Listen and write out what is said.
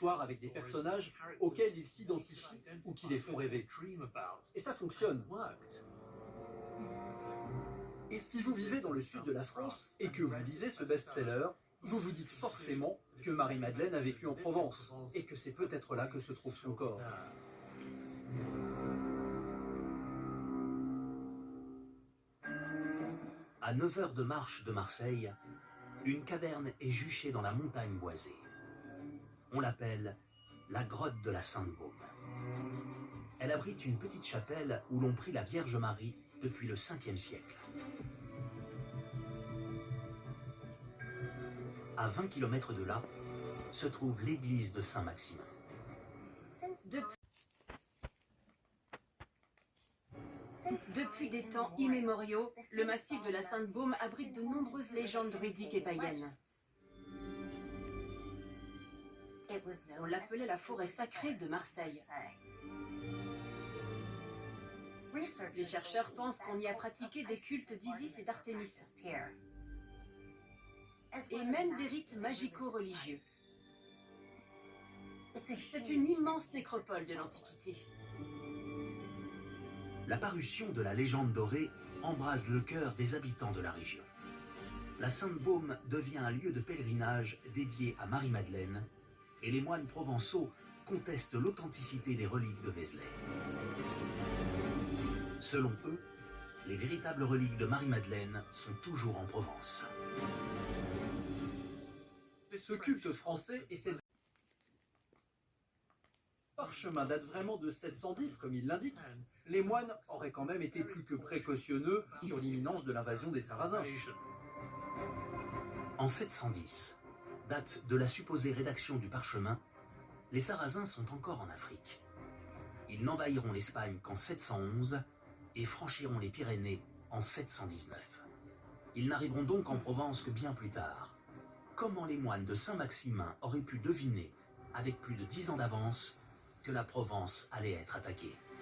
histoires avec des personnages auxquels ils s'identifient ou qui les font rêver. Et ça fonctionne. Et si vous vivez dans le sud de la France et que vous lisez ce best-seller, vous vous dites forcément que Marie-Madeleine a vécu en Provence et que c'est peut-être là que se trouve son corps. À 9 heures de marche de Marseille, une caverne est juchée dans la montagne boisée. On l'appelle la grotte de la Sainte-Baume. Elle abrite une petite chapelle où l'on prie la Vierge Marie depuis le 5e siècle. À 20 km de là, se trouve l'église de Saint-Maximin. Depuis des temps immémoriaux, le massif de la Sainte-Baume abrite de nombreuses légendes druidiques et païennes. On l'appelait la forêt sacrée de Marseille. Les chercheurs pensent qu'on y a pratiqué des cultes d'Isis et d'Artémis, et même des rites magico-religieux. C'est une immense nécropole de l'Antiquité. La parution de la légende dorée embrase le cœur des habitants de la région. La Sainte-Baume devient un lieu de pèlerinage dédié à Marie-Madeleine et les moines provençaux contestent l'authenticité des reliques de Vézelay. Selon eux, les véritables reliques de Marie-Madeleine sont toujours en Provence. Ce culte français et cette parchemin date vraiment de 710, comme il l'indique. Les moines auraient quand même été plus que précautionneux sur l'imminence de l'invasion des Sarrasins. En 710, date de la supposée rédaction du parchemin, les Sarrasins sont encore en Afrique. Ils n'envahiront l'Espagne qu'en 711 et franchiront les Pyrénées en 719. Ils n'arriveront donc en Provence que bien plus tard. Comment les moines de Saint-Maximin auraient pu deviner, avec plus de 10 ans d'avance, que la Provence allait être attaquée?